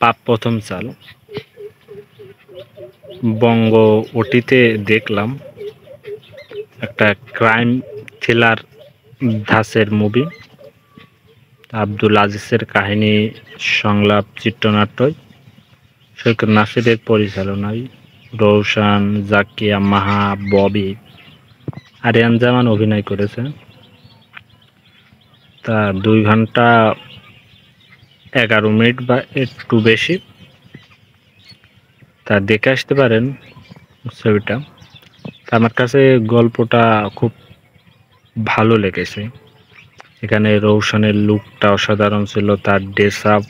পাপ প্রথম চাল বঙ্গ ওটিতে দেখলাম একটা ক্রাইম থ্রিলার ধাঁচের মুভি। আব্দুল আজিজের কাহিনী, সংলাপ, চিত্রনাট্য সৈকত নাসিরের পরিচালনায় রৌশান, জাকিয়া মাহা, ববি, আরিয়ান জামান অভিনয় করেছে। তা 2 ঘন্টা 11 মিনিট বা একটু বেশি। তা দেখে আসতে পারেন ছবিটা। আমার কাছে গল্পটা খুব ভালো লেগেছে। এখানে রৌশনের লুকটা অসাধারণ ছিল, তার ড্রেস আপ,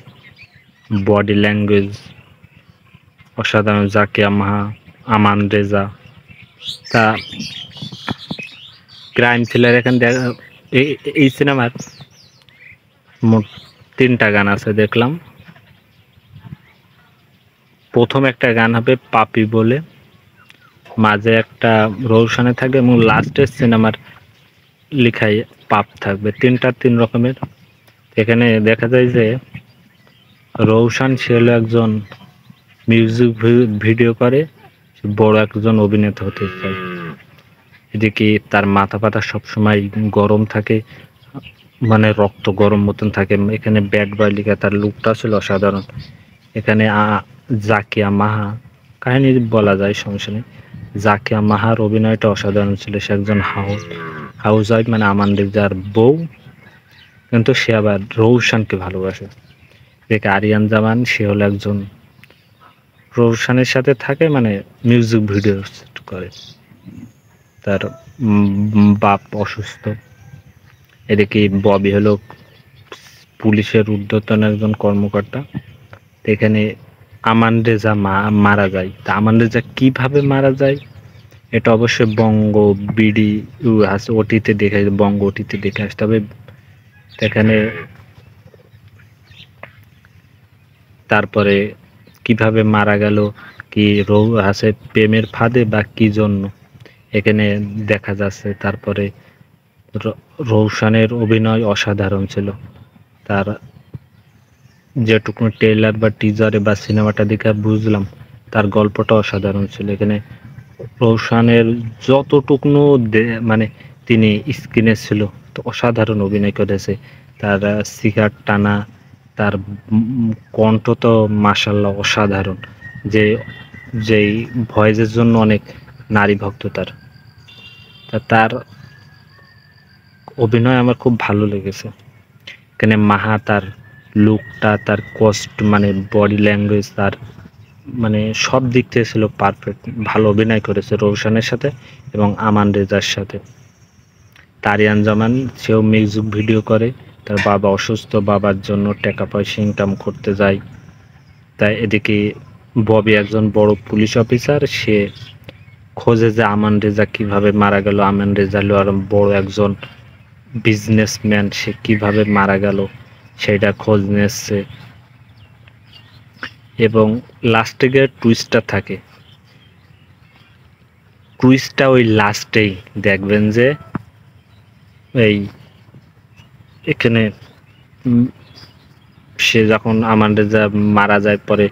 বডি ল্যাঙ্গুয়েজ অসাধারণ। জাকিয়া মাহা, আমান রেজা। তা ক্রাইম থ্রিলার এখানে এই সিনেমার মোট 3টা গান আছে দেখলাম। প্রথম একটা গান হবে পাপি বলে, মাঝে একটা রৌশনে থাকবে এবং লাস্টের সিনেমার লেখায় পাপ থাকবে। 3 রকমের। এখানে দেখা যায় যে রৌশন সে হলো একজন মিউজিক ভিডিও করে, বড় একজন অভিনেতা হতে চায়। এদিকে তার মাথা পাতা সবসময় গরম থাকে, মানে রক্ত গরম মতন থাকে। এখানে ব্যাড বয় লিখা, তার লুকটা ছিল অসাধারণ। এখানে জাকিয়া মাহা, কাহিনী বলা যায় সমস্যা নেই। জাকিয়া মাহার অভিনয়টা অসাধারণ ছিল। সে একজন হাউস ওয়াইফ, মানে আমান রেজার বউ, কিন্তু সে আবার রৌশনকে ভালোবাসে। দেখে আরিয়ান জামান, সে হলো একজন রৌশনের সাথে থাকে, মানে মিউজিক ভিডিও করে। তার বাপ অসুস্থ। এদিকে ববি হলো পুলিশের ঊর্ধ্বতন একজন কর্মকর্তা। এখানে আমান রেজা মারা যায়। তা আমান রেজা কিভাবে মারা যায় এটা অবশ্যই বঙ্গ বিডি ওটিতে দেখে, বঙ্গ ওটিতে দেখে আসতে হবে। এখানে তারপরে কিভাবে মারা গেল, কি প্রেমের ফাঁদে বা কি জন্য, এখানে দেখা যাচ্ছে। তারপরে রৌশনের অভিনয় অসাধারণ ছিল। তার যেটুকু ট্রেলার বা টিজারে বা সিনেমাটা দেখে বুঝলাম, তার গল্পটা অসাধারণ ছিল। এখানে রৌশনের যতটুকু মানে তিনি স্ক্রিনে ছিল, তো অসাধারণ অভিনয় করেছে। তার সিগারেট টানা, তার কণ্ঠ তো মাশাল্লাহ অসাধারণ। যেই ভয়েসের জন্য অনেক নারী ভক্ত তার। তার অভিনয় আমার খুব ভালো লেগেছে। এখানে মাহা, তার লুকটা, তার কস্ট, মানে বডি ল্যাঙ্গুয়েজ, তার মানে সব দিক থেকে ছিল পারফেক্ট। ভালো অভিনয় করেছে রৌশনের সাথে এবং আমান রেজার সাথে। আরিয়ান জামান, সেও মিউজিক ভিডিও করে। তার বাবা অসুস্থ, বাবার জন্য টাকা পয়সা ইনকাম করতে যায়। তাই এদিকে ববি একজন বড় পুলিশ অফিসার, সে খোঁজে যে আমান রেজা কিভাবে মারা গেল। আমান রেজা হলো আর বড় একজন বিজনেসম্যান, সে কিভাবে মারা গেল সেটা খোঁজ নিচ্ছে। এবং লাস্টে গিয়ে টুইস্টটা থাকে। টুইস্টটা ওই লাস্টেই দেখবেন যে এই এখানে সে যখন আমান রেজা মারা যায়, পরে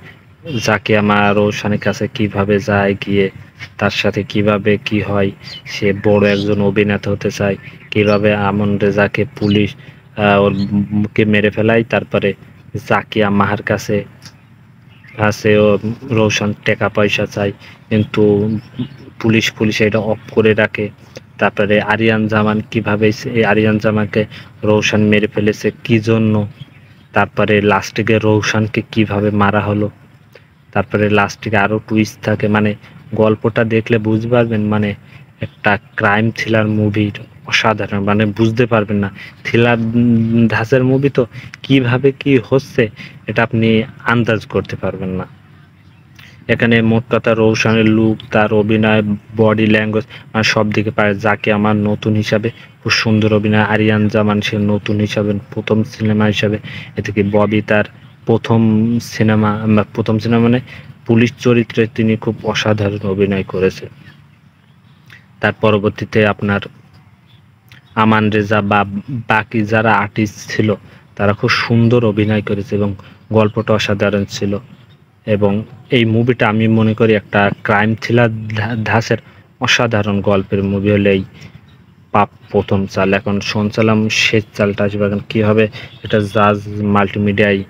জাকিয়া মাহা রৌশনের কাছে কিভাবে যায়, গিয়ে তার সাথে কিভাবে কি হয়, সে বড় একজন অভিনেতা হতে চায়, কিভাবে আমান রেজাকে পুলিশ ওর মুখে মেরে ফেলায়। তারপরে জাকিয়া মাহার কাছে ও রৌশন টাকা পয়সা চায়, কিন্তু পুলিশ এটা অফ করে রাখে। তারপরে আরিয়ান জামান কিভাবে আরিয়ান জামানকে রৌশন মেরে ফেলেছে কি জন্য, তারপরে লাস্টে গিয়ে রৌশনকে কিভাবে মারা হলো। তারপরে লাস্টে আরো টুইস্ট থাকে। মানে গল্পটা দেখলে বুঝতে পারবেন, মানে একটা ক্রাইম থ্রিলার মুভির অসাধারণ, মানে বুঝতে পারবেন না। থ্রিলার ধাঁচের মুভি তো কিভাবে কি হচ্ছে এটা আপনি আন্দাজ করতে পারবেন না। এখানে মোট কথা রৌশনের লুক, তার অভিনয়, বডি ল্যাঙ্গুয়েজ, মানে সব দিকে পারে। যাকে আমার নতুন হিসাবে খুব সুন্দর অভিনয়। আরিয়ান জামান, সে নতুন হিসাবে প্রথম সিনেমা হিসাবে। এদিকে ববি, তার প্রথম সিনেমা মানে পুলিশ চরিত্রে তিনি খুব অসাধারণ অভিনয় করেছে। তার পরবর্তীতে আপনার আমান রেজা বা বাকি যারা আর্টিস্ট ছিল, তারা খুব সুন্দর অভিনয় করেছে এবং গল্পটা অসাধারণ ছিল এবং এই মুভিটা আমি মনে করি একটা ক্রাইম থ্রিলার ধাঁচের অসাধারণ গল্পের মুভি হলে এই পাপ প্রথম চাল। এখন শুনছিলাম শেষ চালটা আসবে, এখন কী হবে এটা জাজ মাল্টিমিডিয়ায়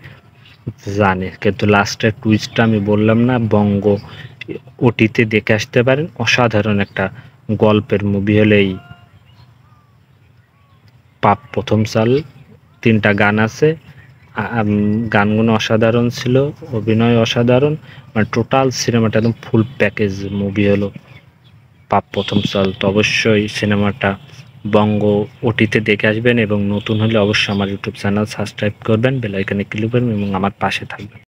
জানে, কিন্তু লাস্টের টুইস্টটা আমি বললাম না, বঙ্গ ওটিতে দেখে আসতে পারেন। অসাধারণ একটা গল্পের মুভি হলেই পাপ প্রথম চাল। 3টা গান আছে, গানগুলো অসাধারণ ছিল, অভিনয় অসাধারণ, মানে টোটাল সিনেমাটা একদম ফুল প্যাকেজ মুভি হলো পাপ প্রথম চাল। তো অবশ্যই সিনেমাটা বঙ্গ ওটিতে দেখে আসবেন এবং নতুন হলে অবশ্যই আমার ইউটিউব চ্যানেল সাবস্ক্রাইব করবেন, বেল আইকনে ক্লিক করবেন এবং আমার পাশে থাকবেন।